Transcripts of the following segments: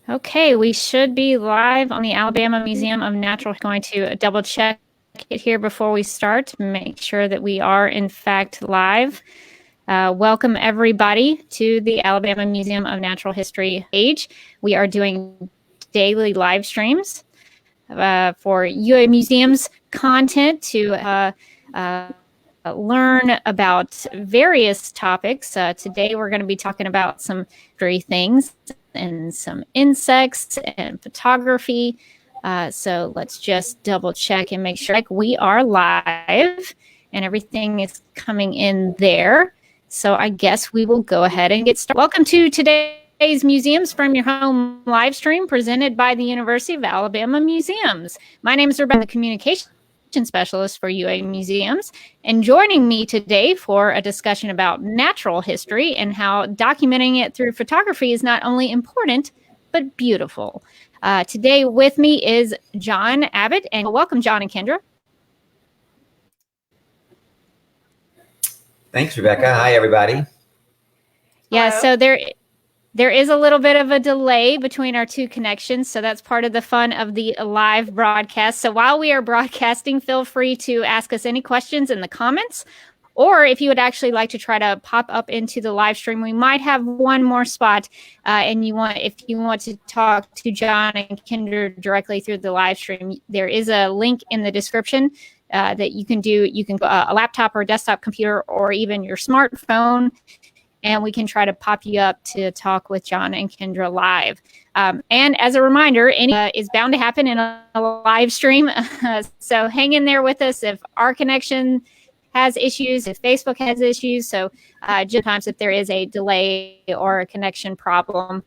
Okay, we should be live on the Alabama Museum of Natural. Going to double check it here before we start, make sure that we are in fact live. Welcome everybody to the Alabama Museum of Natural History page. We are doing daily live streams for UA Museum's content to learn about various topics. Today we're going to be talking about some very things and some insects and photography. So let's just double check and make sure we are live and everything is coming in there. So I guess we will go ahead and get started. Welcome to today's Museums from Your Home live stream presented by the University of Alabama Museums. My name is Rebecca, the communication specialist for UA Museums, and joining me today for a discussion about natural history and how documenting it through photography is not only important but beautiful. Today with me is John Abbott, and welcome John and Kendra. Thanks, Rebecca. Hi, everybody. Yeah, so there is a little bit of a delay between our two connections, so that's part of the fun of the live broadcast. So while we are broadcasting, feel free to ask us any questions in the comments, or if you would actually like to try to pop up into the live stream, we might have one more spot, and if you want to talk to John and Kendra directly through the live stream, there is a link in the description that you can do. You can go a laptop or a desktop computer or even your smartphone, and we can try to pop you up to talk with John and Kendra live. And as a reminder, any is bound to happen in a live stream. So hang in there with us if our connection has issues, if Facebook has issues. So just times if there is a delay or a connection problem.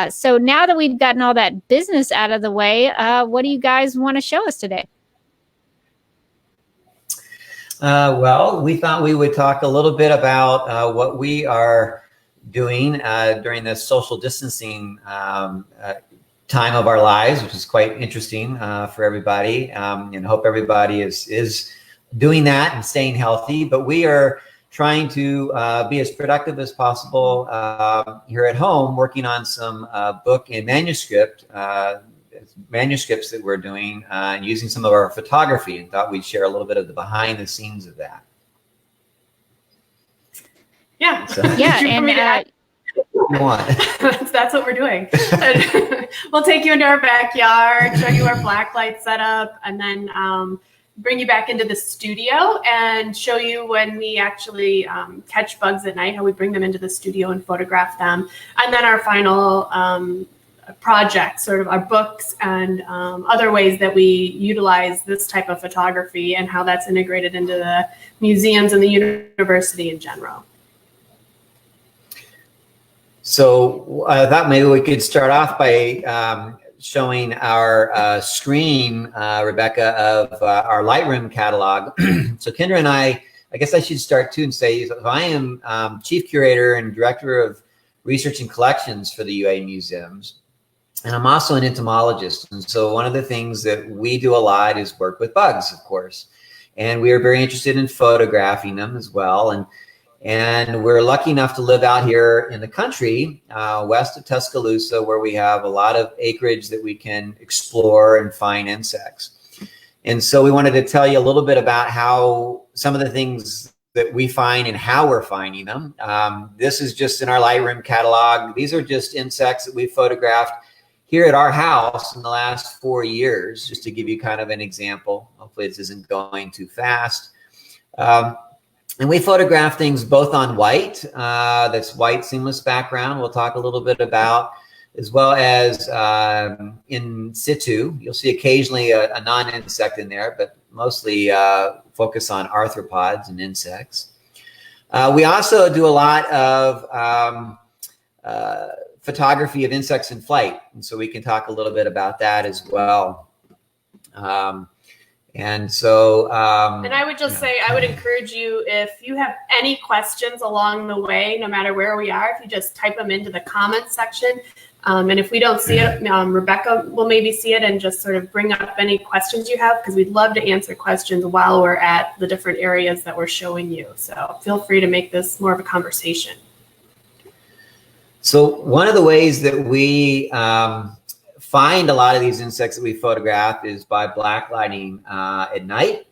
So now that we've gotten all that business out of the way, what do you guys want to show us today? Well, we thought we would talk a little bit about what we are doing during this social distancing time of our lives, which is quite interesting for everybody, and hope everybody is doing that and staying healthy. But we are trying to be as productive as possible here at home, working on some book and manuscripts that we're doing and using some of our photography, and thought we'd share a little bit of the behind the scenes of that. Yeah. So, yeah. And you want. That's what we're doing. We'll take you into our backyard, show you our blacklight setup, and then bring you back into the studio and show you when we actually catch bugs at night, how we bring them into the studio and photograph them. And then our final projects, sort of our books and other ways that we utilize this type of photography and how that's integrated into the museums and the university in general. So I thought maybe we could start off by showing our screen, Rebecca, of our Lightroom catalog. So Kendra and I guess I should start too and say, so I am Chief Curator and Director of Research and Collections for the UA Museums. And I'm also an entomologist. And so one of the things that we do a lot is work with bugs, of course. And we are very interested in photographing them as well. And we're lucky enough to live out here in the country, west of Tuscaloosa, where we have a lot of acreage that we can explore and find insects. And so we wanted to tell you a little bit about how some of the things that we find and how we're finding them. This is just in our Lightroom catalog. These are just insects that we photographed here at our house in the last 4 years, just to give you kind of an example. Hopefully this isn't going too fast. And we photograph things both on white, that's white seamless background we'll talk a little bit about, as well as in situ. You'll see occasionally a non-insect in there, but mostly focus on arthropods and insects. We also do a lot of photography of insects in flight, and so we can talk a little bit about that as well. And so, and I would just say, I would encourage you, if you have any questions along the way, no matter where we are, if you just type them into the comments section. And if we don't see it, Rebecca will maybe see it and just sort of bring up any questions you have, because we'd love to answer questions while we're at the different areas that we're showing you. So feel free to make this more of a conversation. So one of the ways that we find a lot of these insects that we photograph is by blacklighting at night.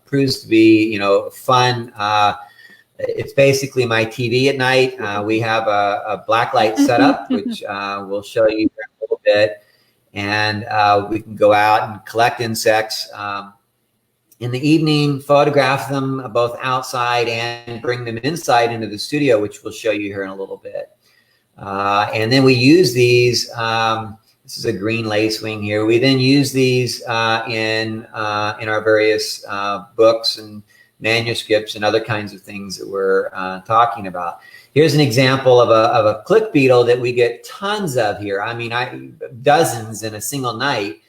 Proves to be, fun. It's basically my TV at night. We have a blacklight setup, which we'll show you in a little bit. And we can go out and collect insects in the evening, photograph them both outside and bring them inside into the studio, which we'll show you here in a little bit. And then we use these, this is a green lacewing here. We then use these in our various books and manuscripts and other kinds of things that we're talking about. Here's an example of a click beetle that we get tons of here. I mean, dozens in a single night.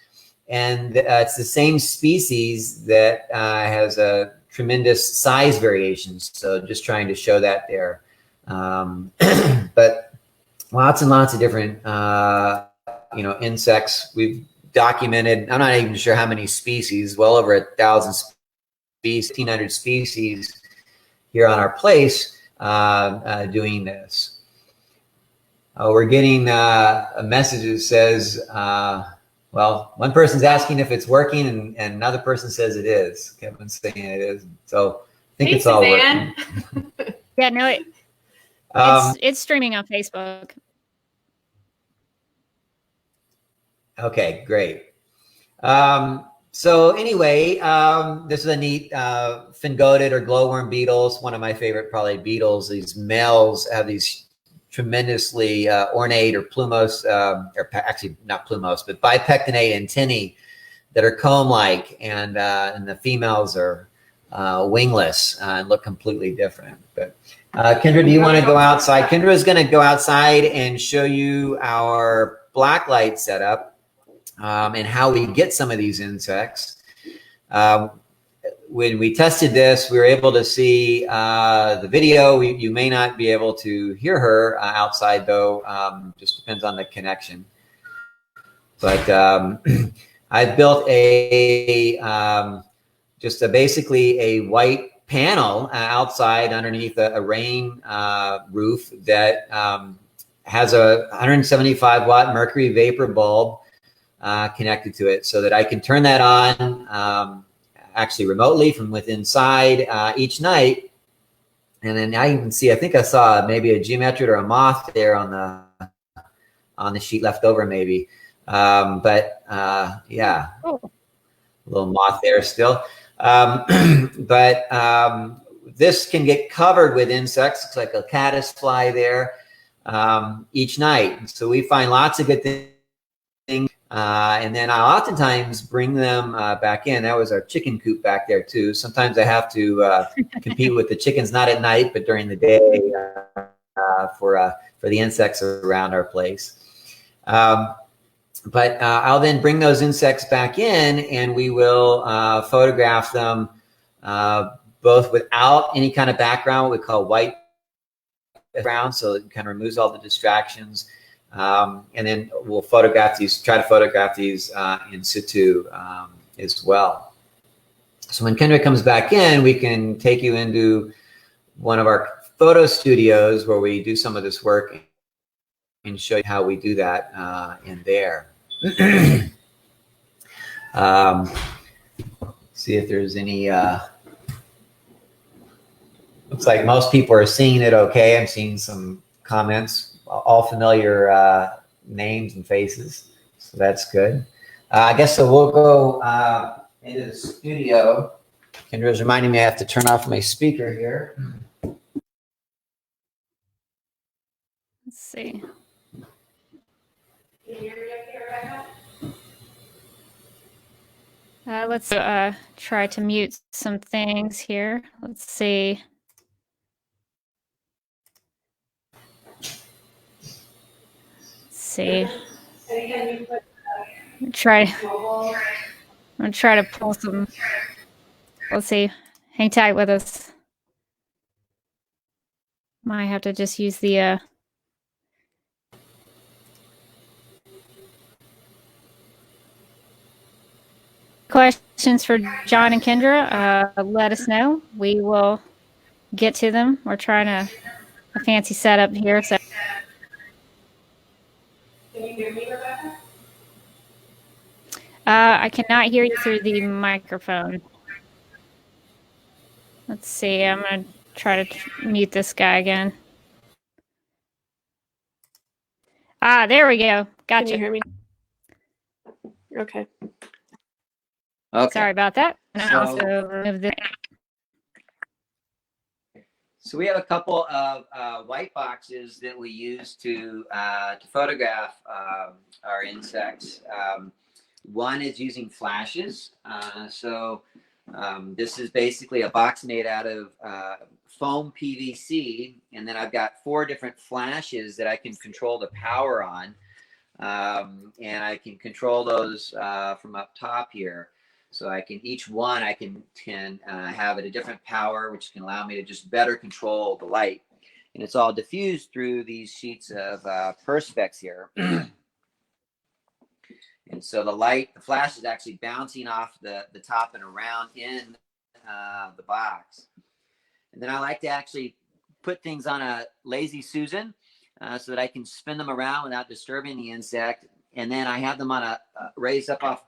And it's the same species that has a tremendous size variations. So just trying to show that there. But lots and lots of different, insects. We've documented, I'm not even sure how many species, well over 1,000 species, 1,500 species here on our place doing this. We're getting a message that says, well, one person's asking if it's working and another person says it is. Kevin's saying it is. So I think it's all Suzanne. working. Yeah, no, it's streaming on Facebook. Okay, great. So anyway, this is a neat fingoted or glowworm beetles. One of my favorite probably beetles. These males have these tremendously ornate or plumose, or actually not plumose, but bipectinate antennae that are comb-like, and the females are wingless and look completely different. But Kendra, do you want to go outside? Kendra is going to go outside and show you our blacklight setup and how we get some of these insects. When we tested this, we were able to see the video. You may not be able to hear her outside, though. Just depends on the connection. But I built basically a white panel outside underneath a rain roof that has a 175 watt mercury vapor bulb connected to it, so that I can turn that on actually remotely from within inside each night. And then I can see, I think I saw maybe a geometrid or a moth there on the sheet left over maybe. Yeah, a little moth there still. This can get covered with insects. It's like a caddisfly there each night. So we find lots of good things. And then I'll oftentimes bring them back in. That was our chicken coop back there too. Sometimes I have to compete with the chickens, not at night, but during the day for the insects around our place. But I'll then bring those insects back in, and we will photograph them both without any kind of background, what we call white background, so it kind of removes all the distractions. And then we'll try to photograph these in situ as well. So when Kendra comes back in, we can take you into one of our photo studios where we do some of this work and show you how we do that in there. See if there's any, looks like most people are seeing it okay. I'm seeing some comments, all familiar names and faces, so that's good. I guess so we'll go into the studio. Kendra's reminding me I have to turn off my speaker here. Let's see. Let's try to mute some things here. Let's see. I'm gonna try to pull some. Let's see. Hang tight with us. Might have to just use the questions for John and Kendra. Let us know. We will get to them. We're trying a fancy setup here, so I cannot hear you through the microphone. Let's see. I'm going to try to mute this guy again. Ah, there we go. Gotcha. Can you hear me? Okay. Okay. Sorry about that. And So- I also remove this. So we have a couple of white boxes that we use to photograph our insects. One is using flashes. This is basically a box made out of foam PVC, and then I've got 4 different flashes that I can control the power on, and I can control those from up top here. So each one I can have at a different power, which can allow me to just better control the light. And it's all diffused through these sheets of perspex here. And so the flash is actually bouncing off the top and around in the box. And then I like to actually put things on a lazy Susan so that I can spin them around without disturbing the insect. And then I have them on raised up off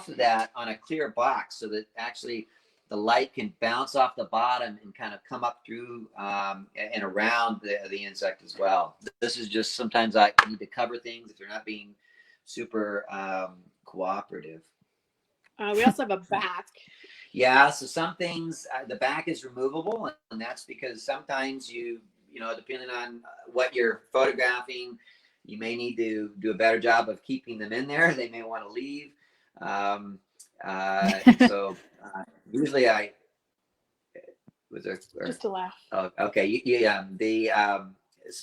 of that on a clear box so that actually the light can bounce off the bottom and kind of come up through and around the insect as well. This is just sometimes I need to cover things if they're not being super cooperative. We also have a back. Yeah, so some things the back is removable, and that's because sometimes you know, depending on what you're photographing, you may need to do a better job of keeping them in there. They may want to leave. Usually I was there. Just to laugh. Oh, okay.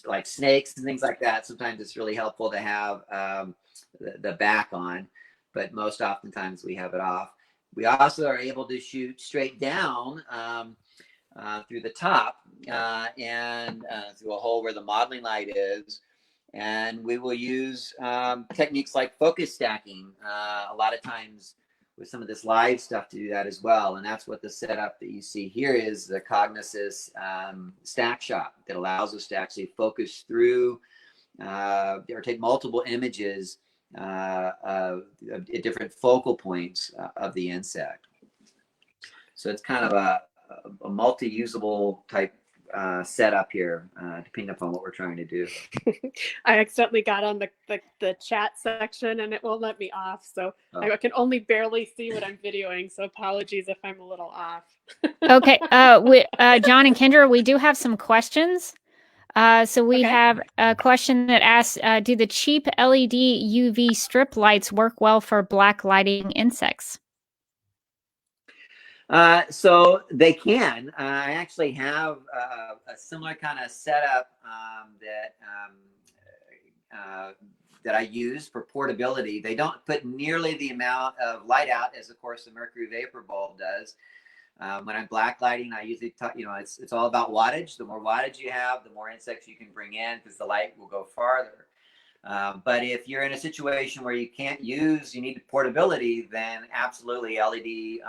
Like snakes and things like that. Sometimes it's really helpful to have the back on, but most oftentimes we have it off. We also are able to shoot straight down through the top and through a hole where the modeling light is. And we will use techniques like focus stacking a lot of times with some of this live stuff to do that as well. And that's what the setup that you see here is, the Cognisys stack shot that allows us to actually focus through or take multiple images at different focal points of the insect. So it's kind of a multi-usable type setup here, depending upon what we're trying to do. I accidentally got on the chat section and it won't let me off. So I can only barely see what I'm videoing. So apologies if I'm a little off. Okay. John and Kendra, we do have some questions. So we have a question that asks, do the cheap LED UV strip lights work well for black lighting insects? So they can. I actually have a similar kind of setup that I use for portability. They don't put nearly the amount of light out as, of course, the mercury vapor bulb does. When I'm black lighting, I usually, it's all about wattage. The more wattage you have, the more insects you can bring in because the light will go farther. But if you're in a situation where you need portability, then absolutely LED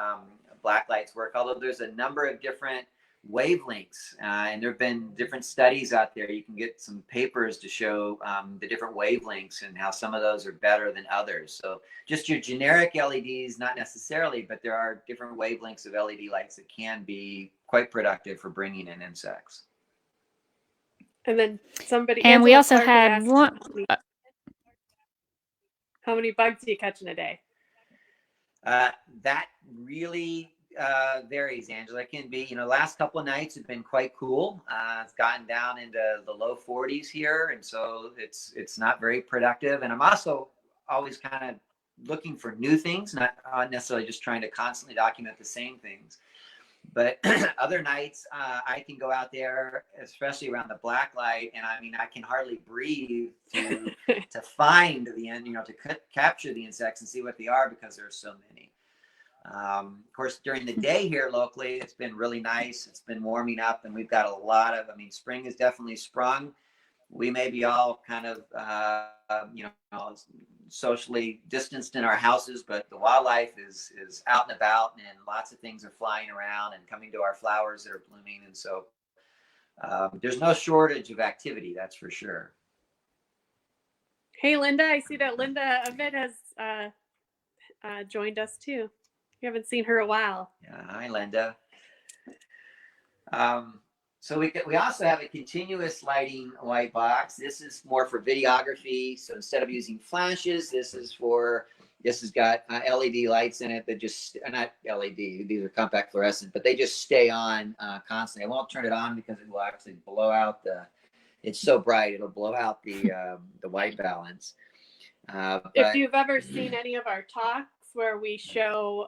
black lights work. Although there's a number of different wavelengths, and there have been different studies out there. You can get some papers to show the different wavelengths and how some of those are better than others. So just your generic LEDs, not necessarily, but there are different wavelengths of LED lights that can be quite productive for bringing in insects. And then we also had one. How many bugs do you catch in a day? That really varies, Angela. It can be, last couple of nights have been quite cool. It's gotten down into the low 40s here, and so it's not very productive. And I'm also always kind of looking for new things, not necessarily just trying to constantly document the same things. But other nights, I can go out there, especially around the black light, and I can hardly breathe to find the end, to capture the insects and see what they are because there are so many. Of course, during the day here locally, it's been really nice. It's been warming up, and we've got a lot of, spring has definitely sprung. We may be all kind of, socially distanced in our houses, but the wildlife is out and about, and lots of things are flying around and coming to our flowers that are blooming. And so there's no shortage of activity, that's for sure. Hey, Linda, I see that Linda Avitt has joined us too. We haven't seen her a while. Yeah, hi, Linda. So we also have a continuous lighting white box. This is more for videography. So instead of using flashes, this has got LED lights in it that just, not LED, these are compact fluorescent, but they just stay on constantly. I won't turn it on because it will actually blow out it's so bright, it'll blow out the white balance. If you've ever seen any of our talks where we show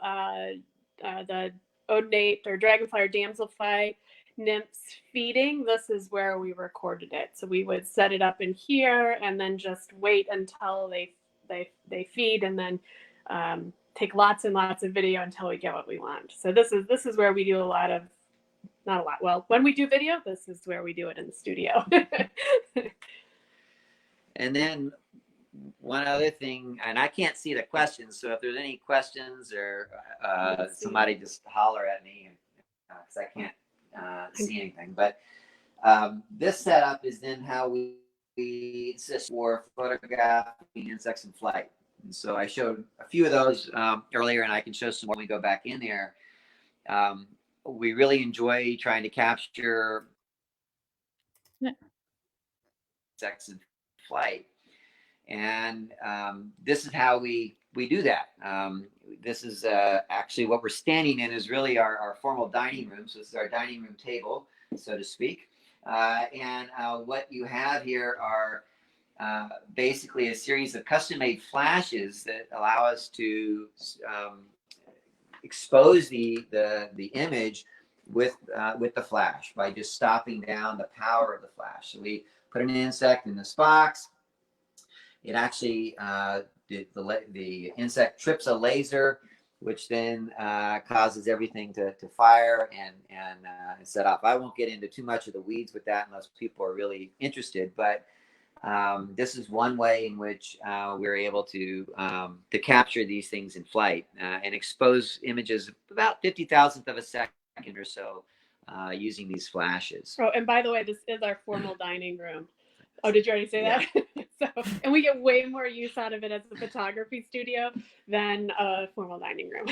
the odonate or dragonfly or damselfly nymphs feeding, this is where we recorded it. So we would set it up in here and then just wait until they feed, and then take lots and lots of video until we get what we want. So this is where we do not a lot. Well, when we do video, this is where we do it in the studio. And then one other thing, and I can't see the questions, so if there's any questions or somebody just holler at me because I can't see anything. But this setup is then how we assist for photographing insects in flight. And so I showed a few of those earlier, and I can show some more when we go back in there. We really enjoy trying to capture insects in flight. And this is how we do that. This is actually what we're standing in is really our formal dining room. So this is our dining room table, so to speak. And what you have here are basically a series of custom-made flashes that allow us to expose the image with the flash by just stopping down the power of the flash. So we put an insect in this box. It actually, the insect trips a laser, which then causes everything to fire and set off. I won't get into too much of the weeds with that unless people are really interested, but this is one way in which we're able to capture these things in flight and expose images about 50,000th of a second or so using these flashes. Oh, and by the way, this is our formal dining room. Oh, did you already say that? So, and we get way more use out of it as a photography studio than a formal dining room.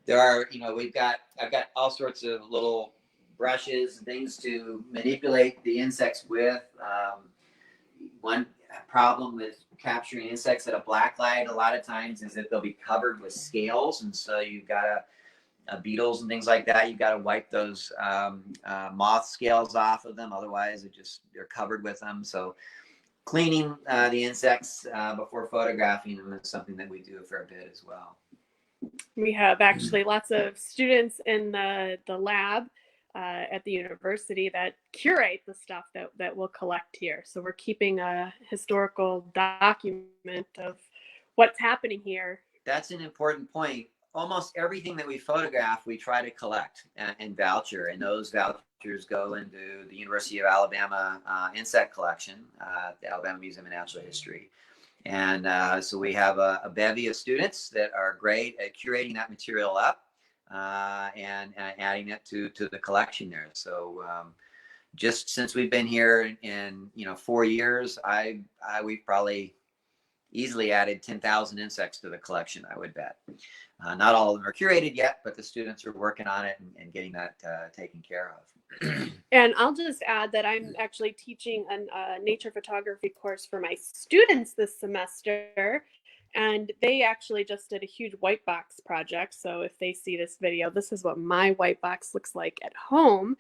There are, I've got all sorts of little brushes and things to manipulate the insects with. One problem with capturing insects at a black light a lot of times is that they'll be covered with scales, and so you've got to beetles and things like that, you've got to wipe those moth scales off of them. Otherwise, they're covered with them. So cleaning the insects before photographing them is something that we do a fair bit as well. We have actually lots of students in the lab at the university that curate the stuff that we'll collect here. So we're keeping a historical document of what's happening here. That's an important point. Almost everything that we photograph, we try to collect and voucher, and those vouchers go into the University of Alabama insect collection, the Alabama Museum of Natural History. And so we have a bevy of students that are great at curating that material up and adding it to the collection there. So just since we've been here in 4 years, we've probably easily added 10,000 insects to the collection, I would bet. Not all of them are curated yet, but the students are working on it and getting that taken care of. And I'll just add that I'm actually teaching a nature photography course for my students this semester. And they actually just did a huge white box project. So if they see this video, this is what my white box looks like at home.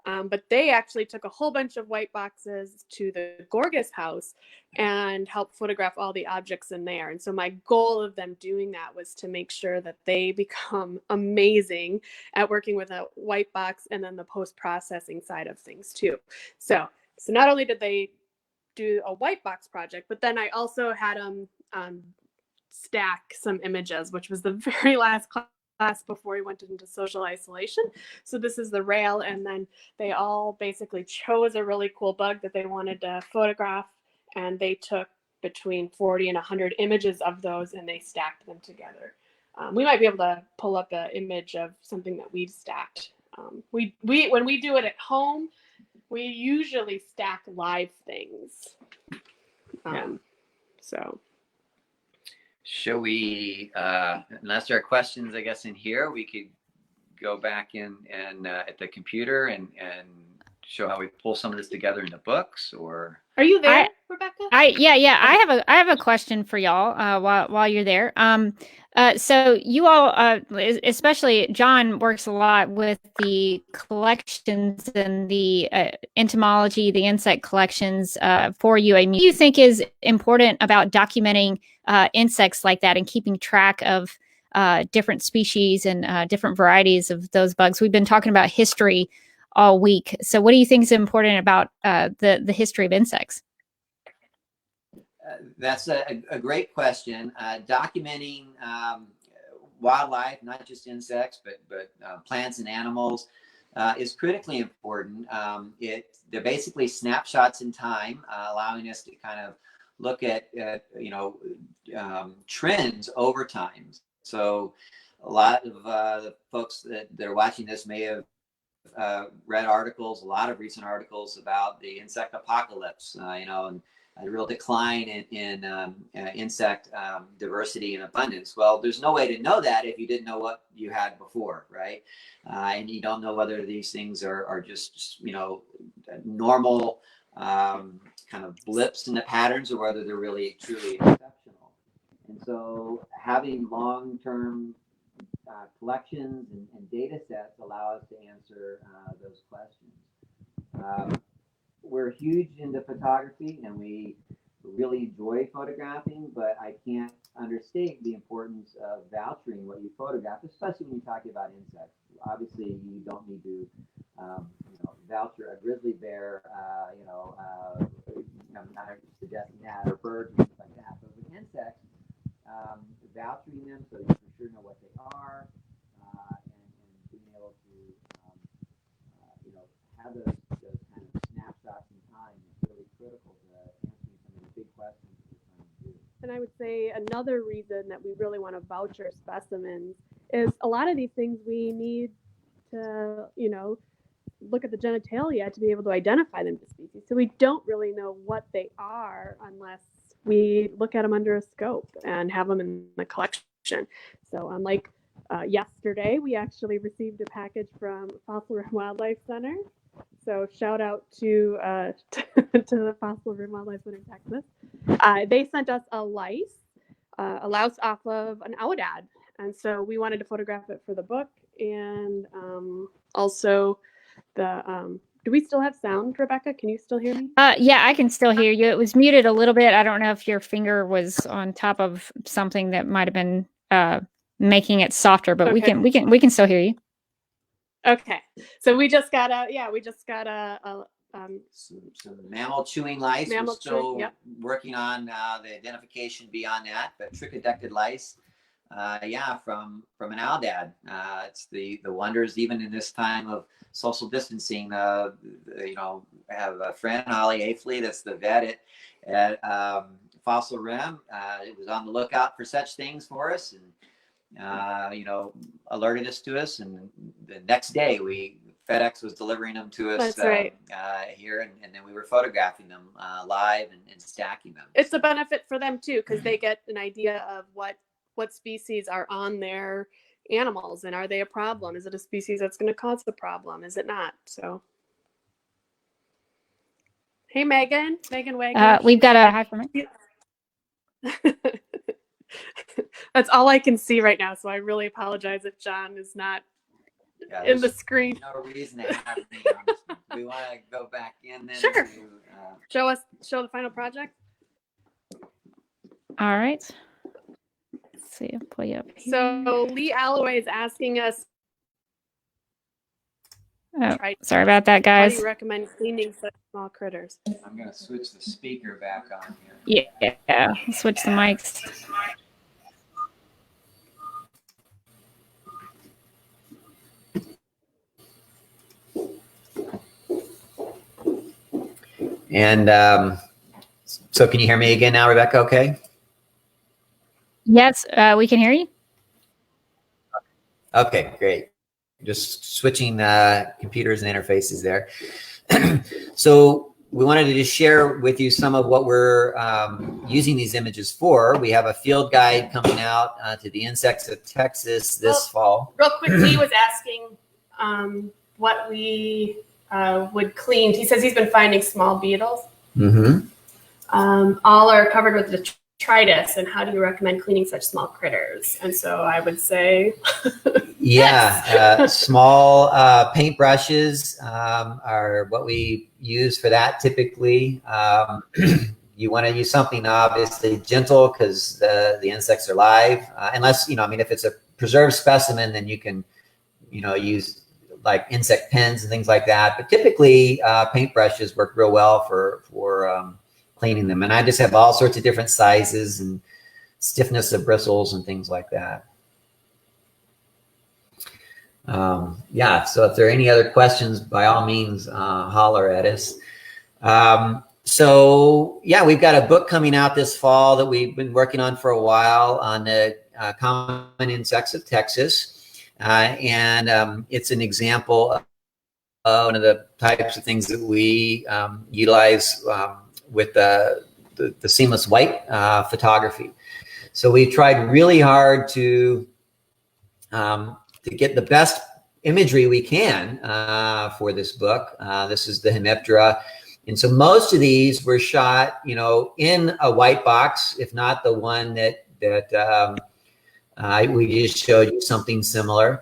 But they actually took a whole bunch of white boxes to the Gorgas house and helped photograph all the objects in there. And so my goal of them doing that was to make sure that they become amazing at working with a white box and then the post-processing side of things too. So not only did they do a white box project, but then I also had them stack some images, which was the very last class before we went into social isolation. So this is the rail, and then they all basically chose a really cool bug that they wanted to photograph, and they took between 40 and 100 images of those, and they stacked them together. We might be able to pull up an image of something that we've stacked. We when we do it at home, we usually stack live things. So. Shall we, unless there are questions, I guess, in here, we could go back in and at the computer and show how we pull some of this together into books, or are you there, Rebecca? Yeah. I have a question for y'all while you're there. So you all, especially John, works a lot with the collections and the entomology, the insect collections for you. I mean, what do you think is important about documenting insects like that and keeping track of different species and different varieties of those bugs? We've been talking about history all week. So what do you think is important about the history of insects? That's a great question. Documenting wildlife, not just insects, but plants and animals, is critically important. They're basically snapshots in time, allowing us to kind of look at trends over time. So a lot of the folks that are watching this may have read articles, a lot of recent articles about the insect apocalypse, and a real decline in insect diversity and abundance. Well, there's no way to know that if you didn't know what you had before, right? And you don't know whether these things are just, normal kind of blips in the patterns, or whether they're really truly exceptional. And so having long-term collections and data sets allow us to answer those questions. We're huge into photography, and we really enjoy photographing, but I can't understate the importance of vouchering what you photograph, especially when you're talking about insects. Obviously, you don't need to voucher a grizzly bear, I'm not suggesting that, or birds, or things like that. But with insects, vouchering them so you for sure know what they are, and being able to, have those kind of snapshots in time is really critical to answering some of the big questions that we're trying to do. And I would say another reason that we really want to voucher specimens is a lot of these things we need to, look at the genitalia to be able to identify them as species. So we don't really know what they are unless we look at them under a scope and have them in the collection. So unlike yesterday, we actually received a package from Fossil Rim Wildlife Center. So shout out to the Fossil Rim Wildlife Center in Texas. They sent us a lice off of an aoudad. And so we wanted to photograph it for the book. And also do we still have sound, Rebecca? Can you still hear me? Yeah, I can still hear you. It was muted a little bit. I don't know if your finger was on top of something that might have been making it softer, but okay. we can still hear you. Okay, so we just got some mammal chewing lice. We're still working on the identification beyond that, but trichodectid lice, from an aoudad. It's the wonders, even in this time of social distancing. I have a friend, Holly Afley, that's the vet at Fossil Rim. It was on the lookout for such things for us, and alerted us to us, and the next day FedEx was delivering them to us. That's right. Here, and then we were photographing them live and stacking them. It's a benefit for them too, because they get an idea of what species are on their animals, and are they a problem? Is it a species that's going to cause the problem? Is it not? So, hey, Megan Wagon. We've got a hi from it. That's all I can see right now, so I really apologize if John is not in the screen. No reason to have me on this. We want to go back in then. Sure. Show the final project. All right. Let's see. I'll pull you up here. So Lee Alloway is asking us. Sorry about that, guys. How do you recommend cleaning such small critters? I'm going to switch the speaker back on here. Yeah. Switch the mics. And so can you hear me again now, Rebecca? Okay. Yes, we can hear you. Okay, great. Just switching computers and interfaces there. So we wanted to just share with you some of what we're using these images for. We have a field guide coming out to the insects of Texas this fall. Real quick, he was asking what we would clean. He says he's been finding small beetles. Mm-hmm. All are covered with detritus, and how do you recommend cleaning such small critters? And so I would say, small paintbrushes are what we use for that typically. You want to use something obviously gentle because the insects are live, unless, if it's a preserved specimen, then you can, use like insect pens and things like that. But typically paintbrushes work real well for cleaning them. And I just have all sorts of different sizes and stiffness of bristles and things like that. So if there are any other questions, by all means, holler at us. We've got a book coming out this fall that we've been working on for a while on the common insects of Texas. It's an example of one of the types of things that we utilize with the seamless white photography. So we tried really hard to get the best imagery we can for this book. This is the Hemiptera. And so most of these were shot, in a white box, if not the one that we just showed you, something similar,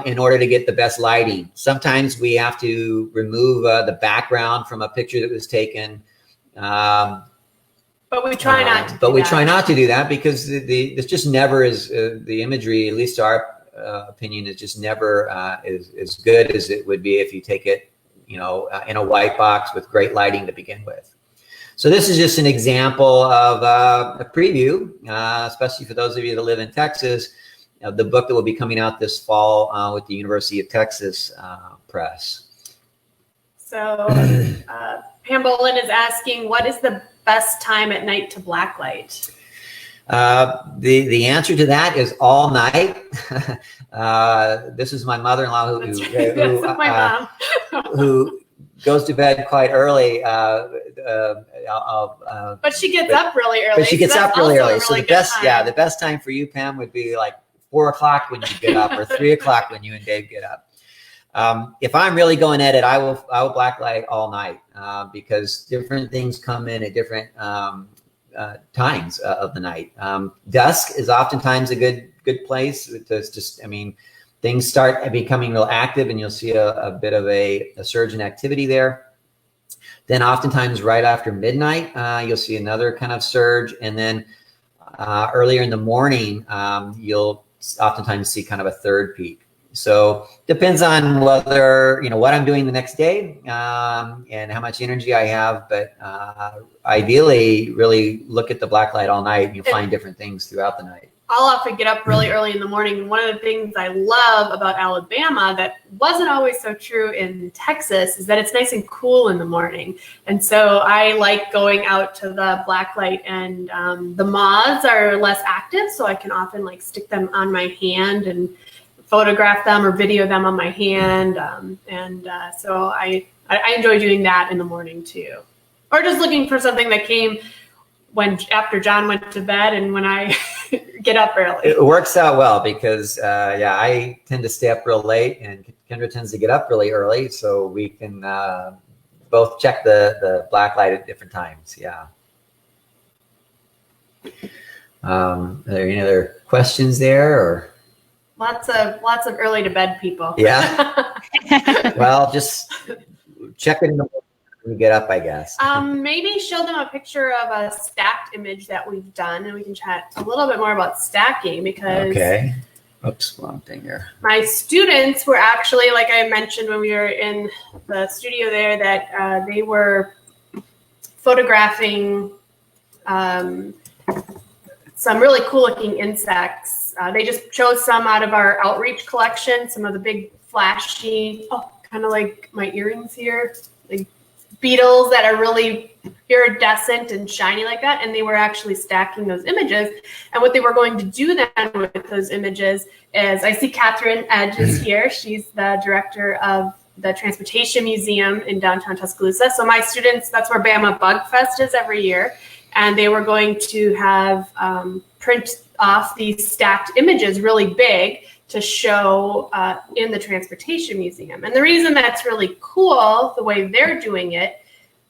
in order to get the best lighting. Sometimes we have to remove the background from a picture that was taken. But we try not to. We try not to do that because this just never is. The imagery, at least our opinion, is just never as good as it would be if you take it, in a white box with great lighting to begin with. So this is just an example of a preview, especially for those of you that live in Texas, of the book that will be coming out this fall with the University of Texas Press. So Pam Bolin is asking, what is the best time at night to blacklight? The answer to that is all night. This is my mother-in-law who goes to bed quite early. But she gets up really early. But she gets up really early. So the best time for you, Pam, would be like 4 o'clock when you get up, or 3 o'clock when you and Dave get up. If I'm really going at it, I will blacklight all night because different things come in at different times of the night. Dusk is oftentimes a good place. It's just, things start becoming real active, and you'll see a bit of a surge in activity there. Then oftentimes right after midnight, you'll see another kind of surge. And then earlier in the morning, you'll oftentimes see kind of a third peak. So depends on whether, what I'm doing the next day and how much energy I have. But ideally, really look at the blacklight all night, and you'll find different things throughout the night. I'll often get up really early in the morning. One of the things I love about Alabama that wasn't always so true in Texas is that it's nice and cool in the morning. And so I like going out to the blacklight, and the moths are less active, so I can often stick them on my hand and photograph them or video them on my hand. So I enjoy doing that in the morning too. Or just looking for something that came after John went to bed and when I get up early. It works out well because I tend to stay up real late, and Kendra tends to get up really early, so we can both check the blacklight at different times. Yeah. Are there any other questions there, or? Lots of early to bed people. Yeah. Well, just check it in the morning when you get up, I guess. Maybe show them a picture of a stacked image that we've done, and we can chat a little bit more about stacking because. Okay. Oops, wrong thing here. My students were actually, like I mentioned when we were in the studio there, that they were photographing some really cool looking insects. They just chose some out of our outreach collection, some of the big flashy, kind of like my earrings here, like beetles that are really iridescent and shiny like that. And they were actually stacking those images. And what they were going to do then with those images is, I see Katherine Edge is here. She's the director of the Transportation Museum in downtown Tuscaloosa. So my students, that's where Bama Bug Fest is every year. And they were going to have print off these stacked images really big to show in the Transportation Museum. And the reason that's really cool, the way they're doing it,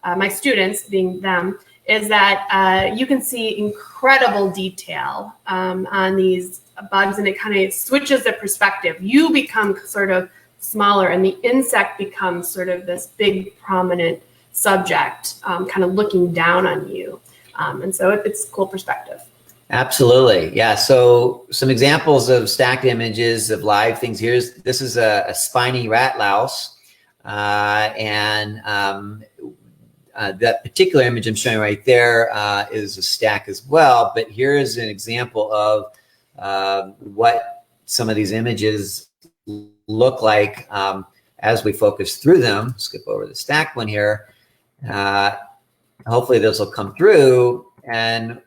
my students being them, is that you can see incredible detail on these bugs, and it kind of switches the perspective. You become sort of smaller, and the insect becomes sort of this big, prominent subject, kind of looking down on you. And so it's a cool perspective. Absolutely. Yeah. So some examples of stacked images of live things. This is a spiny rat louse. That particular image I'm showing right there is a stack as well. But here is an example of what some of these images look like as we focus through them. Skip over the stack one here. Hopefully this will come through. And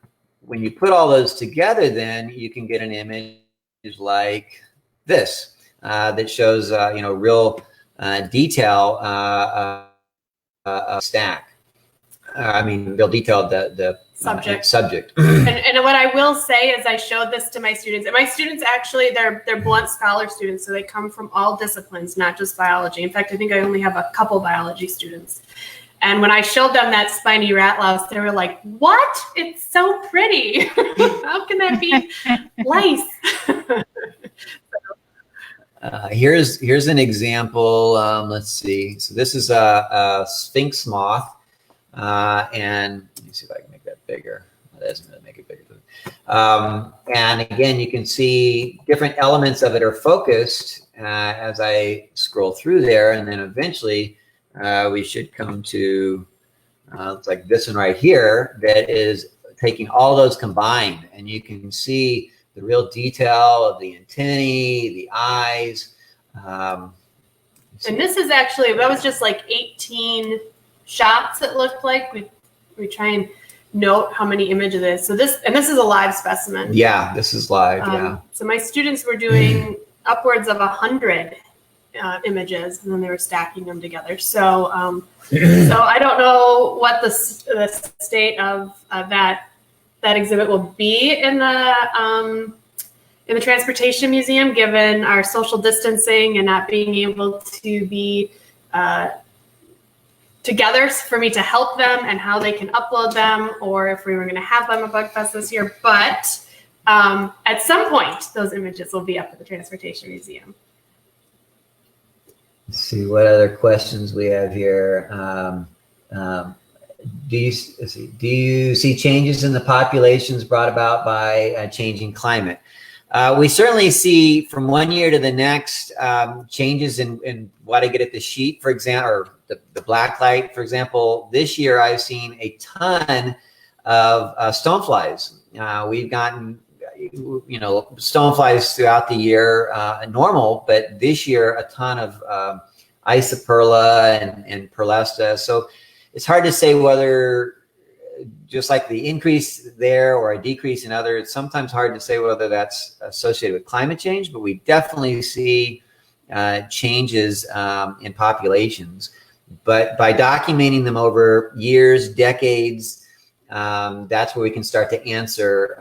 when you put all those together, then you can get an image like this that shows, real detail stack. Real detail the subject. And what I will say is I showed this to my students, and my students actually, they're Blunt Scholar students, so they come from all disciplines, not just biology. In fact, I think I only have a couple biology students. And when I showed them that spiny rat louse, they were like, what? It's so pretty. How can that be lice? Here's an example. Let's see. So this is a sphinx moth. And let me see if I can make that bigger. That doesn't really make it bigger. And again, you can see different elements of it are focused as I scroll through there. And then eventually we should come to it's like this one right here that is taking all those combined. And you can see the real detail of the antennae, the eyes. And this is actually, that was just like 18 shots, it looked like. We try and note how many images it is. So this is a live specimen. Yeah, this is live, yeah. So my students were doing upwards of 100 images, and then they were stacking them together. So so I don't know what the state of that exhibit will be in the Transportation Museum, given our social distancing and not being able to be together for me to help them and how they can upload them, or if we were going to have them at Bug Fest this year. But at some point, those images will be up at the Transportation Museum. Let's see what other questions we have here. Do you see changes in the populations brought about by changing climate? We certainly see from one year to the next changes in what I get at the sheet, for example, or the black light, for example. This year I've seen a ton of stoneflies. We've gotten stoneflies throughout the year, normal, but this year a ton of Isoperla and Perlesta. So it's hard to say whether, just like the increase there or a decrease in other, it's sometimes hard to say whether that's associated with climate change, but we definitely see changes in populations. But by documenting them over years, decades, that's where we can start to answer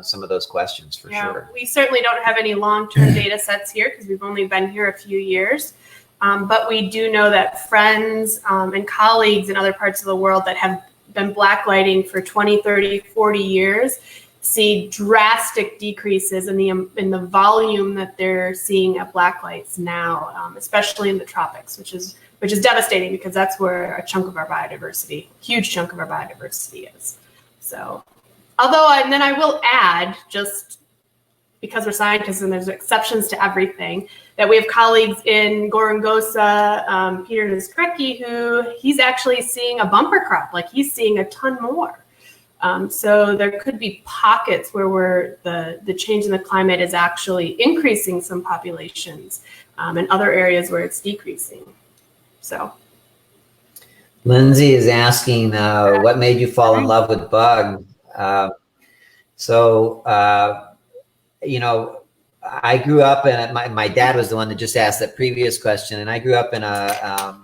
some of those questions for sure. We certainly don't have any long-term data sets here because we've only been here a few years. But we do know that friends and colleagues in other parts of the world that have been blacklighting for 20, 30, 40 years see drastic decreases in the volume that they're seeing at blacklights now, especially in the tropics, which is devastating because that's where a chunk of our biodiversity, huge chunk of our biodiversity is. So, and then I will add, just because we're scientists and there's exceptions to everything, that we have colleagues in Gorongosa, Peter Nizkrecki, who he's actually seeing a bumper crop, like he's seeing a ton more. So there could be pockets where the change in the climate is actually increasing some populations, and other areas where it's decreasing. So. Lindsay is asking, what made you fall in love with bugs? I grew up, and my dad was the one that just asked that previous question, and I grew up in a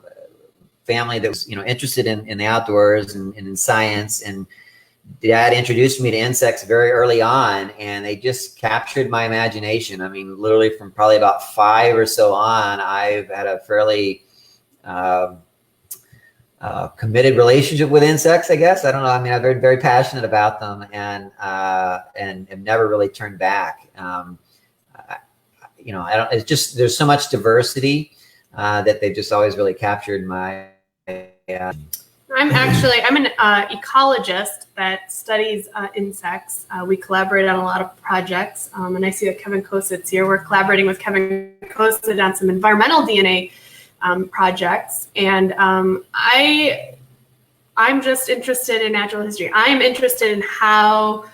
family that was, interested in the outdoors and in science, and Dad introduced me to insects very early on, and they just captured my imagination. I mean, literally from probably about 5 or so on, I've had a fairly committed relationship with insects, I guess. I don't know. I mean, I'm very, very passionate about them, and have never really turned back. I don't. It's just there's so much diversity that they've just always really captured my. I'm an ecologist that studies insects. We collaborate on a lot of projects, and I see that Kevin Kosit's here. We're collaborating with Kevin Kosit on some environmental DNA projects, and I'm just interested in natural history. I'm interested in how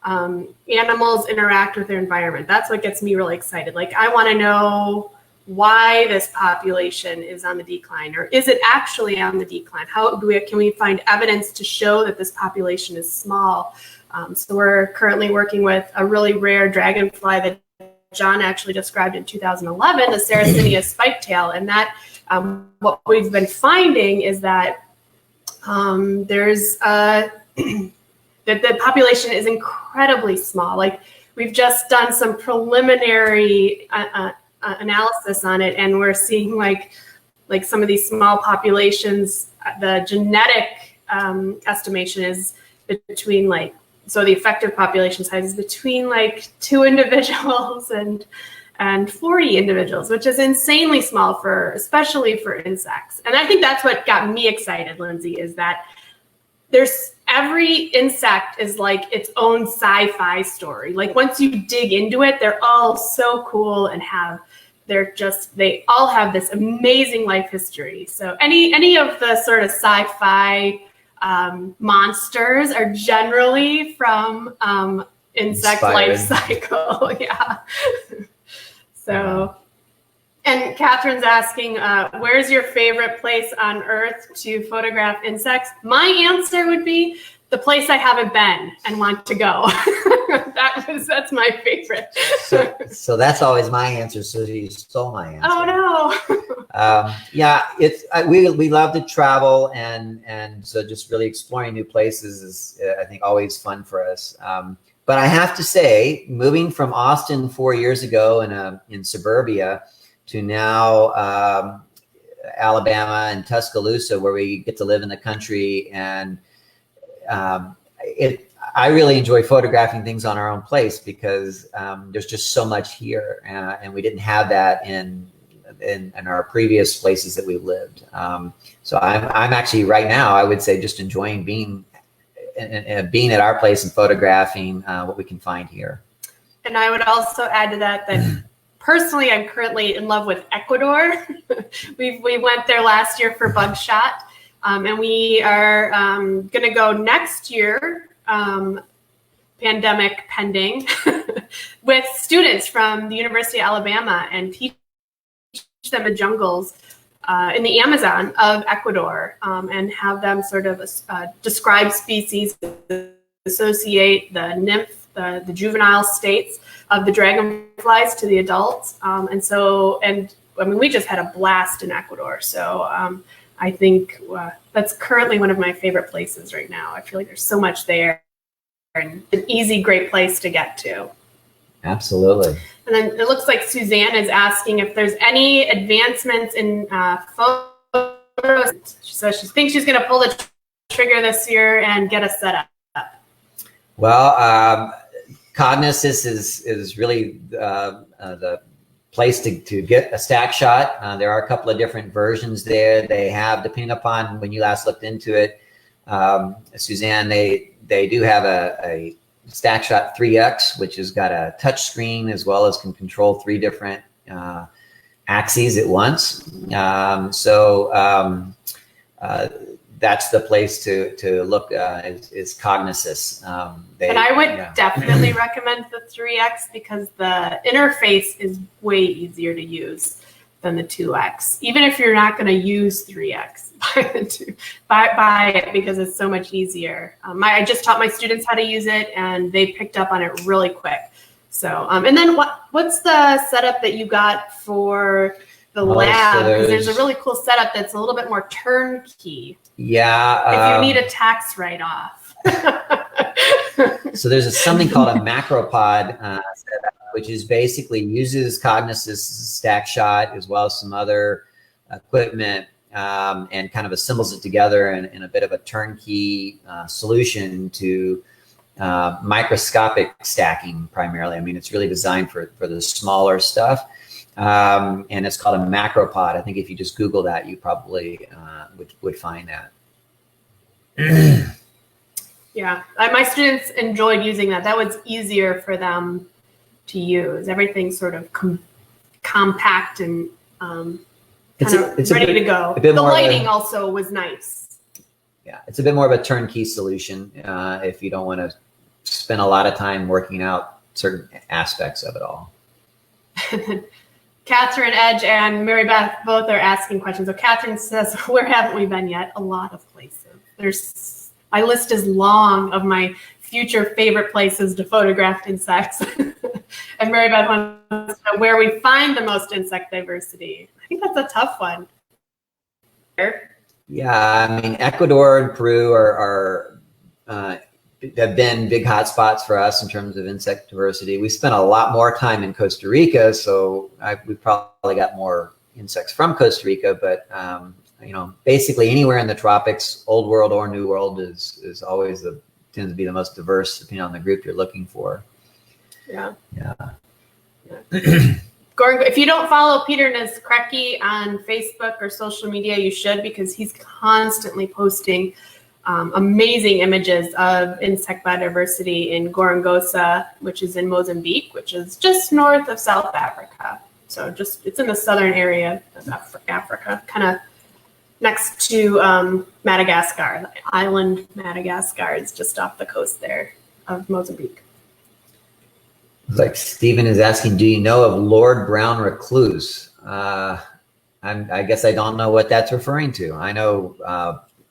animals interact with their environment. That's what gets me really excited. Like, I want to know why this population is on the decline, or is it actually on the decline? Can we find evidence to show that this population is small? So we're currently working with a really rare dragonfly that John actually described in 2011, the Sarracenia spiketail, and that what we've been finding is that there's that the population is incredibly small. Like, we've just done some preliminary analysis on it, and we're seeing like some of these small populations, the genetic estimation is between so the effective population size is between 2 individuals and 40 individuals, which is insanely small especially for insects. And I think that's what got me excited, Lindsey, is that every insect is like its own sci-fi story. Like, once you dig into it, they're all so cool and they all have this amazing life history. So any of the sort of sci-fi monsters are generally from insect life cycle. Yeah. So, and Catherine's asking, where's your favorite place on Earth to photograph insects? My answer would be the place I haven't been and want to go. That's my favorite. So that's always my answer. So you stole my answer. Oh no. Yeah, we love to travel, and so just really exploring new places is I think always fun for us. But I have to say, moving from Austin 4 years ago in suburbia to now Alabama and Tuscaloosa, where we get to live in the country, and I really enjoy photographing things on our own place because there's just so much here, and we didn't have that in our previous places that we lived. So I'm actually right now, I would say, just enjoying being at our place and photographing what we can find here. And I would also add to that personally, I'm currently in love with Ecuador. we went there last year for Bugshot, and we are going to go next year, pandemic pending, with students from the University of Alabama and teach them the jungles in the Amazon of Ecuador, and have them sort of describe species, associate the nymph, the juvenile states of the dragonflies to the adults. And we just had a blast in Ecuador. So I think that's currently one of my favorite places right now. I feel like there's so much there and an easy, great place to get to. Absolutely. And then it looks like Suzanne is asking if there's any advancements in photos. So she thinks she's going to pull the trigger this year and get us set up. Well, Cognisys is really the place to get a stack shot. There are a couple of different versions there. They have, depending upon when you last looked into it, Suzanne, they do have a Stack Shot 3X, which has got a touch screen as well as can control 3 different axes at once. That's the place to look is Cognisys. And I would definitely recommend the 3X because the interface is way easier to use than the 2X. Even if you're not going to use 3X, buy it because it's so much easier. I just taught my students how to use it, and they picked up on it really quick. So, and then what's the setup that you got for the lab? Because there's a really cool setup that's a little bit more turnkey. Yeah. If you need a tax write-off. So there's something called a macropod setup, which is basically uses Cognisys stack shot as well as some other equipment, and kind of assembles it together in a bit of a turnkey solution to microscopic stacking primarily. I mean, it's really designed for the smaller stuff. And it's called a macropod. I think if you just Google that, you probably would find that. Yeah, my students enjoyed using that. That was easier for them to use. Everything's sort of compact and it's ready to go. The lighting also was nice. Yeah, it's a bit more of a turnkey solution if you don't want to spend a lot of time working out certain aspects of it all. Katherine Edge and Mary Beth both are asking questions. So Katherine says, where haven't we been yet? A lot of places. My list is long of my future favorite places to photograph insects. And Mary Beth wants to know where we find the most insect diversity. I think that's a tough one. Yeah, I mean, Ecuador and Peru have been big hotspots for us in terms of insect diversity. We spent a lot more time in Costa Rica, so we probably got more insects from Costa Rica. But you know, basically anywhere in the tropics, Old World or New World, is always tends to be the most diverse, depending on the group you're looking for. Yeah. Yeah. Gordon, if you don't follow Peter Neskreki on Facebook or social media, you should, because he's constantly posting amazing images of insect biodiversity in Gorongosa, which is in Mozambique, which is just north of South Africa. So it's in the southern area of Africa, kind of next to Madagascar. The island Madagascar is just off the coast there of Mozambique. Like Stephen is asking, do you know of Lord Brown Recluse? I guess I don't know what that's referring to. I know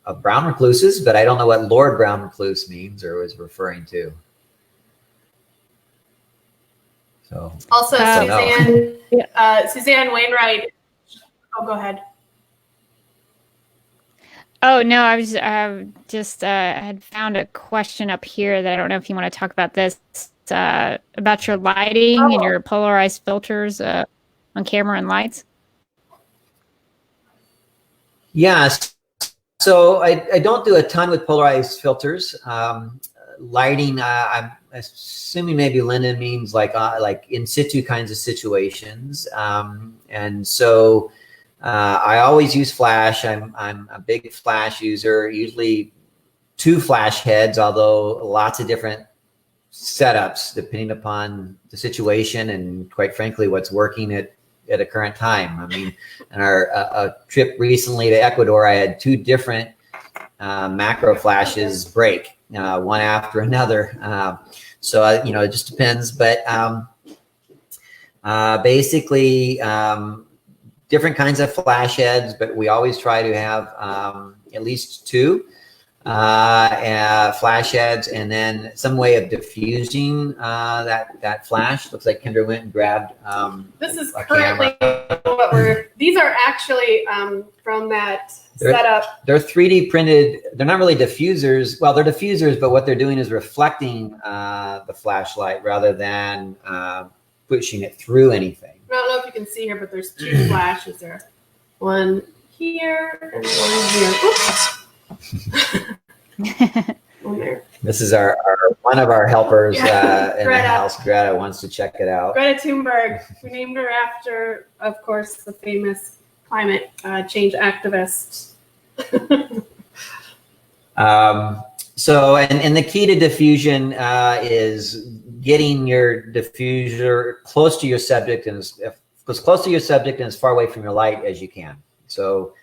of brown recluses, but I don't know what Lord Brown Recluse means or is referring to. So also, Suzanne Wainwright. Oh, go ahead. Oh, no, I was just had found a question up here that I don't know if you want to talk about this, about your lighting and your polarized filters on camera and lights. Yes. So I don't do a ton with polarized filters. Lighting, I'm assuming maybe Linda means like in situ kinds of situations. And so I always use flash. I'm a big flash user, usually 2 flash heads, although lots of different setups depending upon the situation and, quite frankly, what's working at a current time. I mean, in our trip recently to Ecuador, I had 2 different macro flashes break, one after another. So you know, it just depends. But basically, different kinds of flash heads, but we always try to have at least 2 flash heads, and then some way of diffusing that flash. Looks like Kendra went and grabbed this is currently what these are actually from that setup. They're 3D printed. They're not really diffusers. Well, they're diffusers, but what they're doing is reflecting the flashlight rather than pushing it through anything. I don't know if you can see here, but there's 2 flashes there. One here and one here. Oops. This is one of our helpers in the house. Greta wants to check it out. Greta Thunberg. We named her after, of course, the famous climate change activist. So, and the key to diffusion is getting your diffuser close to your subject and as close to your subject and as far away from your light as you can. So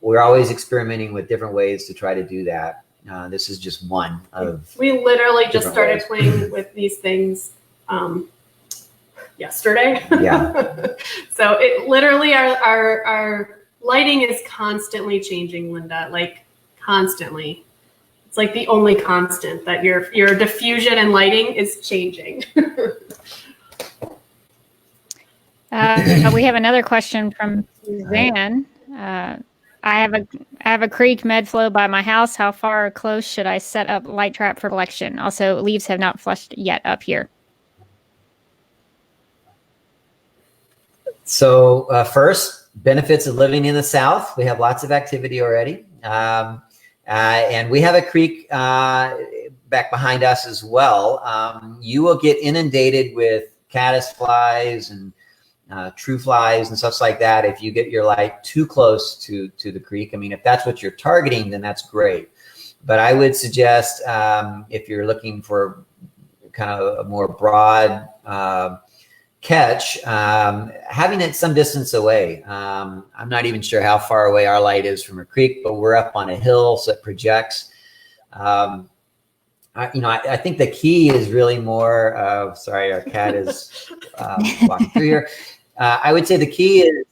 we're always experimenting with different ways to try to do that. This is just one of. We literally just started playing with these things yesterday. Yeah. So it literally our lighting is constantly changing, Linda. Like constantly. It's like the only constant that your diffusion and lighting is changing. We have another question from Suzanne. I have a creek med flow by my house. How far or close should I set up light trap for collection? Also, leaves have not flushed yet up here. So first, benefits of living in the South. We have lots of activity already. And we have a creek back behind us as well. You will get inundated with caddisflies and true flies and stuff like that if you get your light too close to the creek. I mean, if that's what you're targeting, then that's great. But I would suggest if you're looking for kind of a more broad catch, having it some distance away. I'm not even sure how far away our light is from a creek, but we're up on a hill, so it projects. I think the key is really more, sorry, our cat is walking through here. I would say the key is,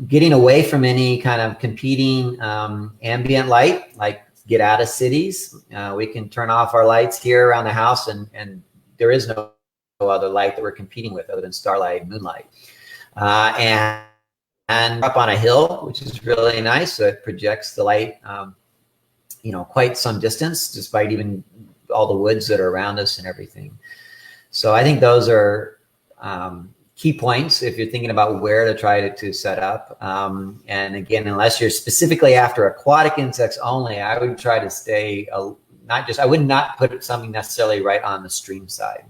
getting away from any kind of competing ambient light, like get out of cities. We can turn off our lights here around the house, and there is no other light that we're competing with other than starlight and moonlight. And up on a hill, which is really nice, so it projects the light, quite some distance, despite even all the woods that are around us and everything. So I think those are key points if you're thinking about where to try to set up. And again, unless you're specifically after aquatic insects only, I would try to stay I would not put something necessarily right on the stream side.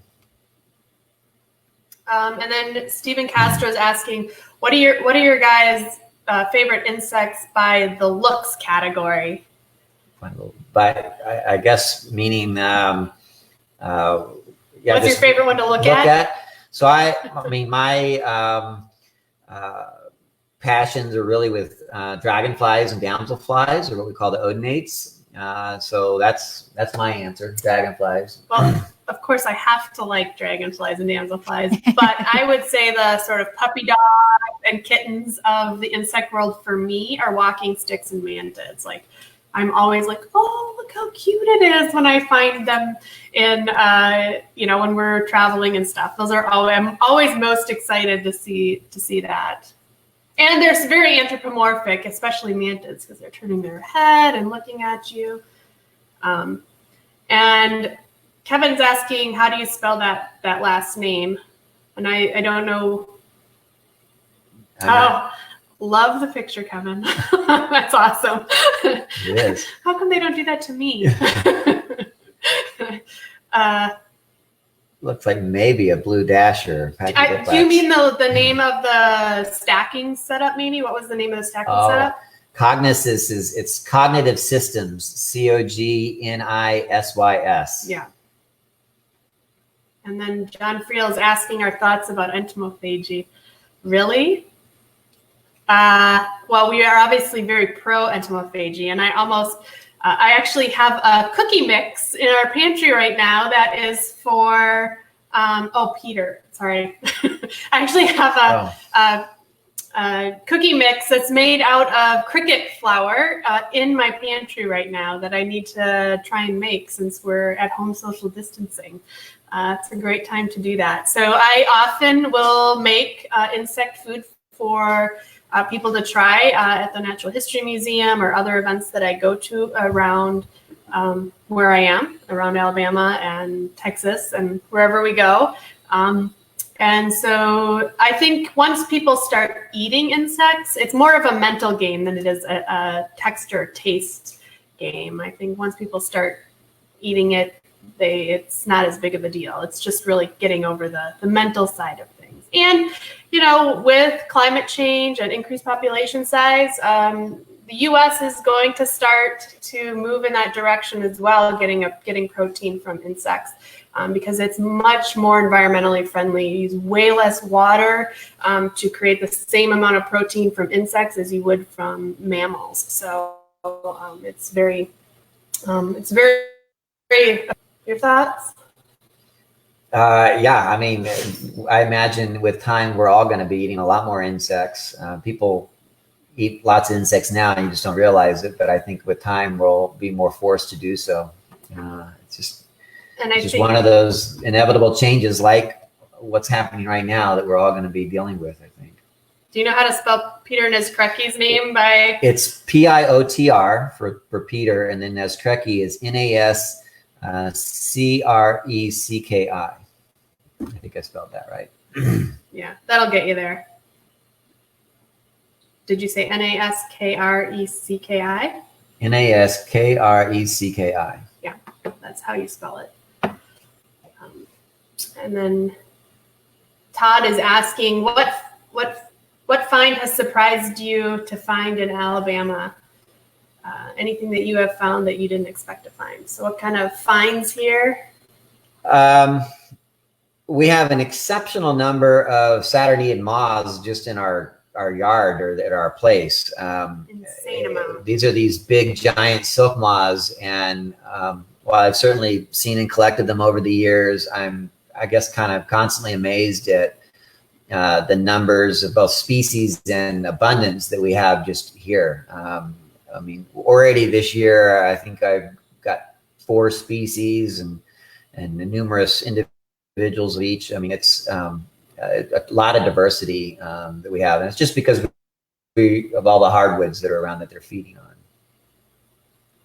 And then Stephen Castro is asking, what are your guys' favorite insects by the looks category? But I guess meaning, what's your favorite one to look at? So I mean, my passions are really with dragonflies and damselflies, or what we call the odonates. So that's my answer, dragonflies. Well, of course I have to like dragonflies and damselflies, but I would say the sort of puppy dogs and kittens of the insect world for me are walking sticks and mantids. Like, I'm always like, oh, look how cute it is when I find them in, when we're traveling and stuff. I'm always most excited to see that. And they're very anthropomorphic, especially mantids, because they're turning their head and looking at you. And Kevin's asking, how do you spell that last name? And I don't know. Love the picture, Kevin. That's awesome. It is. How come they don't do that to me? Looks like maybe a blue dasher. Do you mean the name of the stacking setup, maybe? What was the name of the stacking setup? Cognisys it's Cognitive Systems, COGNISYS. Yeah. And then John Friel is asking our thoughts about entomophagy. Really? Well, we are obviously very pro entomophagy, and I actually have a cookie mix in our pantry right now that is for, Peter, sorry. I actually have a cookie mix that's made out of cricket flour in my pantry right now that I need to try and make since we're at home social distancing. It's a great time to do that. So I often will make insect food for people to try at the Natural History Museum or other events that I go to around where I am, around Alabama and Texas and wherever we go. And so I think once people start eating insects, it's more of a mental game than it is a texture taste game. I think once people start eating it, it's not as big of a deal. It's just really getting over the mental side of things. And, with climate change and increased population size, the U.S. is going to start to move in that direction as well, getting protein from insects, because it's much more environmentally friendly. You use way less water to create the same amount of protein from insects as you would from mammals. So it's very, your thoughts? Yeah, I mean, I imagine with time, we're all going to be eating a lot more insects. People eat lots of insects now and you just don't realize it. But I think with time, we'll be more forced to do so. It's just one of those inevitable changes, like what's happening right now that we're all going to be dealing with, I think. Do you know how to spell Peter Nescrecky's name by? It's Piotr for Peter, and then Nescrecki is Nascrecki. I think I spelled that right. Yeah, that'll get you there. Did you say Nascrecki? Nascrecki. Yeah, that's how you spell it. And then Todd is asking, what find has surprised you to find in Alabama? Anything that you have found that you didn't expect to find? So what kind of finds here? We have an exceptional number of Saturnaean moths just in our yard or at our place. Insane amount. These are these big giant silk moths, and while I've certainly seen and collected them over the years, I'm, I guess, kind of constantly amazed at the numbers of both species and abundance that we have just here. I mean, already this year, I think I've got 4 species and numerous individuals of each. I mean, it's a lot of diversity that we have, and it's just because of all the hardwoods that are around that they're feeding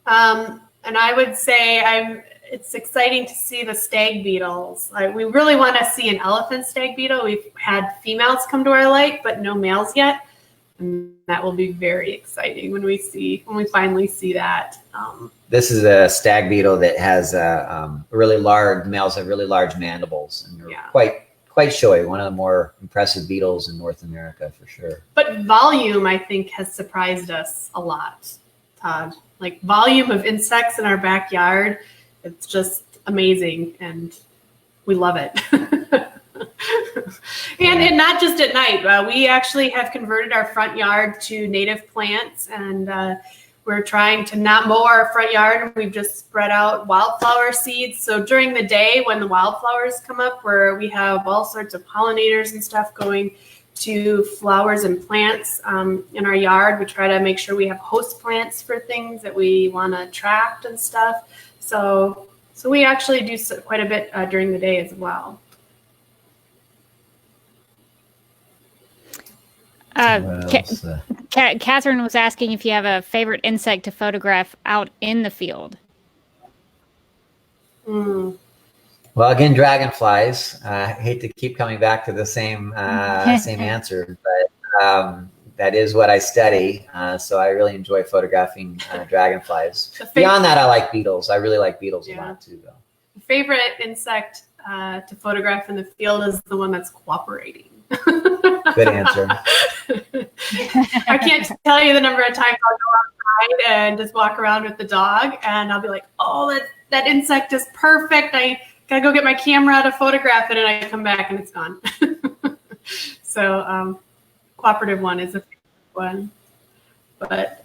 on. And I would say it's exciting to see the stag beetles. We really want to see an elephant stag beetle. We've had females come to our lake, but no males yet. And that will be very exciting when we finally see that. This is a stag beetle that has really large, males have really large mandibles, and they're quite showy. One of the more impressive beetles in North America for sure. But volume, I think, has surprised us a lot, Todd. Like volume of insects in our backyard, it's just amazing, and we love it. And not just at night. We actually have converted our front yard to native plants, and we're trying to not mow our front yard. We've just spread out wildflower seeds. So during the day when the wildflowers come up, where we have all sorts of pollinators and stuff going to flowers and plants in our yard, we try to make sure we have host plants for things that we want to attract and stuff. So we actually do quite a bit during the day as well. Catherine was asking if you have a favorite insect to photograph out in the field. Well, again, dragonflies. I hate to keep coming back to the same answer, but that is what I study. So I really enjoy photographing dragonflies. Beyond that, I like beetles. I really like beetles a lot too, though. The favorite insect to photograph in the field is the one that's cooperating. Good answer. I can't tell you the number of times I'll go outside and just walk around with the dog, and I'll be like, "Oh, that insect is perfect. I gotta go get my camera to photograph it," and I come back and it's gone. So, cooperative one is a favorite one, but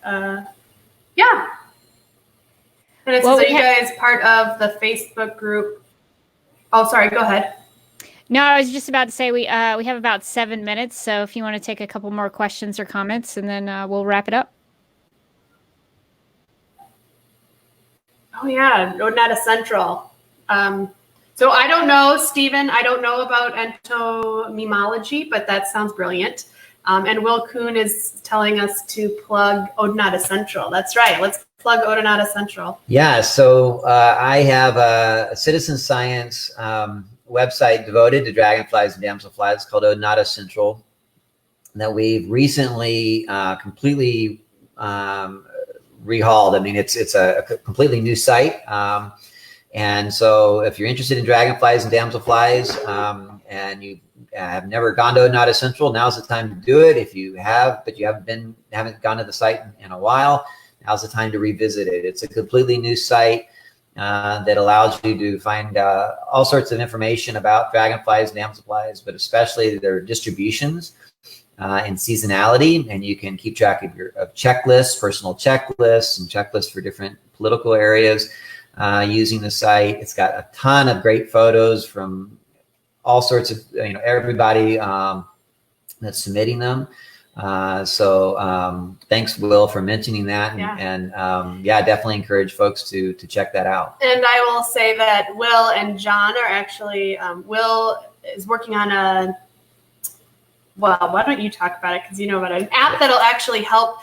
yeah. And it says, are you guys part of the Facebook group? Oh, sorry. Go ahead. No, I was just about to say we have about 7 minutes, so if you want to take a couple more questions or comments, and then we'll wrap it up. Oh yeah, Odonata Central. So I don't know, Stephen. I don't know about entomology, but that sounds brilliant. And Will Kuhn is telling us to plug Odonata Central. That's right. Let's plug Odonata Central. Yeah. So I have a citizen science website devoted to dragonflies and damselflies called Odonata Central that we've recently completely rehauled. I mean, it's a completely new site. And so if you're interested in dragonflies and damselflies and you have never gone to Odonata Central, now's the time to do it. If you have, but you haven't gone to the site in a while, now's the time to revisit it. It's a completely new site that allows you to find all sorts of information about dragonflies and damselflies, but especially their distributions and seasonality. And you can keep track of checklists, personal checklists, and checklists for different political areas using the site. It's got a ton of great photos from all sorts of, everybody that's submitting them. So thanks, Will, for mentioning that. And definitely encourage folks to check that out. And I will say that Will and John are actually, Will is working on well, why don't you talk about it, because you know about it, an app that'll actually help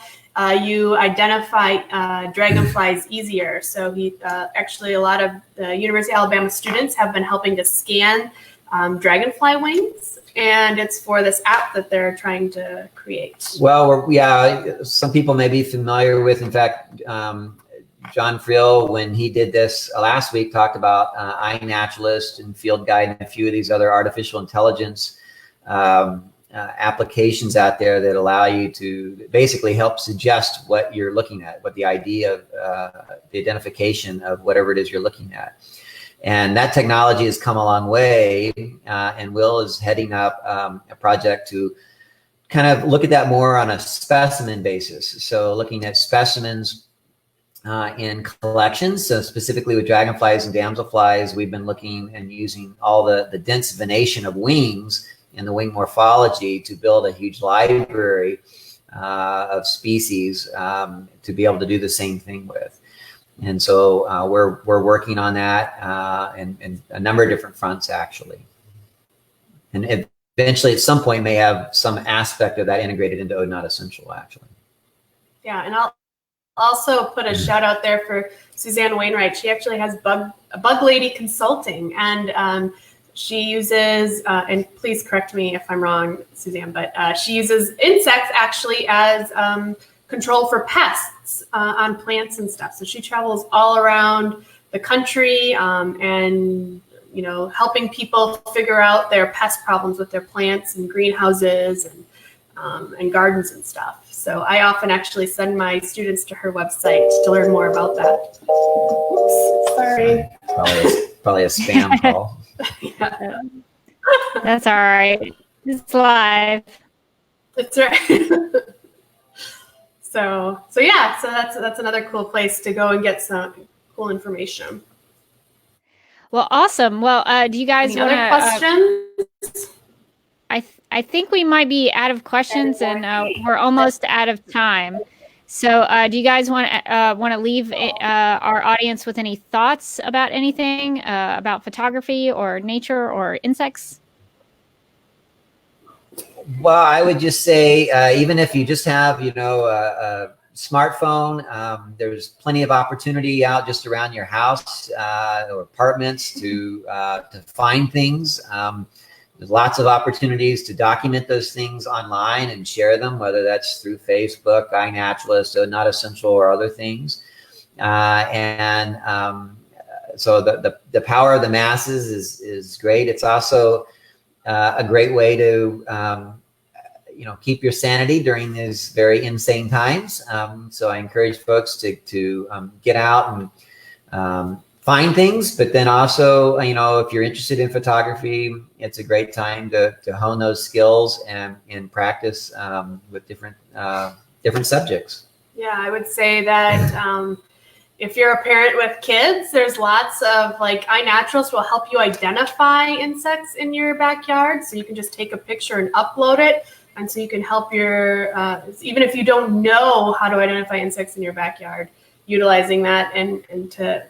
you identify dragonflies easier. So he actually, a lot of the University of Alabama students have been helping to scan dragonfly wings, and it's for this app that they're trying to create. Well, yeah, some people may be familiar with, in fact, John Friel, when he did this last week, talked about iNaturalist and Field Guide and a few of these other artificial intelligence applications out there that allow you to basically help suggest what you're looking at, what the idea of the identification of whatever it is you're looking at. And that technology has come a long way, and Will is heading up a project to kind of look at that more on a specimen basis. So looking at specimens in collections. So specifically with dragonflies and damselflies, we've been looking and using all the densification of wings and the wing morphology to build a huge library of species to be able to do the same thing with. And so we're working on that in a number of different fronts, actually. And eventually, at some point, may have some aspect of that integrated into Ode Not Essential, actually. Yeah, and I'll also put a shout out there for Suzanne Wainwright. She actually has Bug Lady Consulting, and she uses, and please correct me if I'm wrong, Suzanne, but she uses insects actually as control for pests on plants and stuff. So she travels all around the country and, you know, helping people figure out their pest problems with their plants and greenhouses and gardens and stuff. So I often actually send my students to her website to learn more about that. Oops, sorry. Probably a spam call. Yeah. That's all right. It's live. That's right. So yeah, so that's another cool place to go and get some cool information. Well, awesome. Well, do you guys want other questions? I think we might be out of questions, and we're almost out of time. So do you guys want to leave our audience with any thoughts about anything, about photography or nature or insects? Well, I would just say, even if you just have, you know, a smartphone, there's plenty of opportunity out just around your house or apartments to find things. There's lots of opportunities to document those things online and share them, whether that's through Facebook, iNaturalist, Ode Not Essential, or other things. So the power of the masses is great. It's also a great way to you know, keep your sanity during these very insane times. So I encourage folks to get out and find things, but then also, you know, if you're interested in photography, it's a great time to hone those skills and practice with different subjects. Yeah, I would say that if you're a parent with kids, there's lots of, like, iNaturalist will help you identify insects in your backyard. So you can just take a picture and upload it. And so you can help your, even if you don't know how to identify insects in your backyard, utilizing that and to,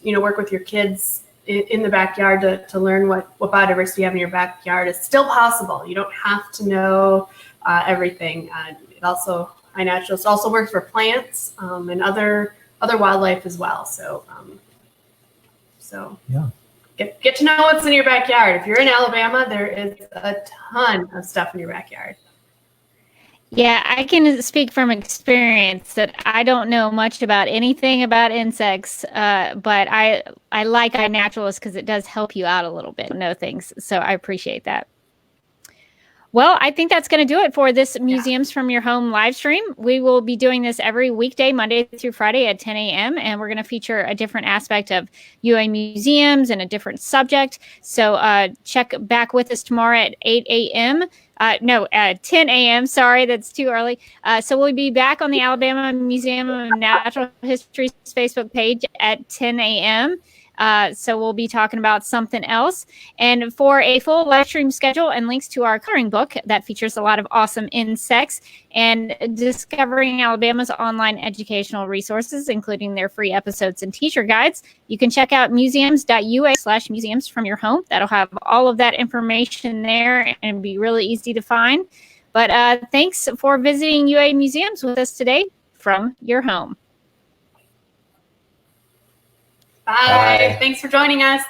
you know, work with your kids in the backyard to learn what biodiversity you have in your backyard is still possible. You don't have to know everything. It also, iNaturalist also works for plants and other wildlife as well. So, yeah. Get to know what's in your backyard. If you're in Alabama, there is a ton of stuff in your backyard. Yeah, I can speak from experience that I don't know much about anything about insects, but I like iNaturalist because it does help you out a little bit, know things. So I appreciate that. Well, I think that's going to do it for this Museums from Your Home live stream. We will be doing this every weekday, Monday through Friday at 10 a.m. And we're going to feature a different aspect of UA museums and a different subject. So check back with us tomorrow at 8 a.m. 10 a.m. Sorry, that's too early. So we'll be back on the Alabama Museum of Natural History's Facebook page at 10 a.m. So we'll be talking about something else. And for a full live stream schedule and links to our coloring book that features a lot of awesome insects and discovering Alabama's online educational resources, including their free episodes and teacher guides, you can check out museums.ua/museums from your home. That'll have all of that information there and be really easy to find. But thanks for visiting UA Museums with us today from your home. Bye. Thanks for joining us.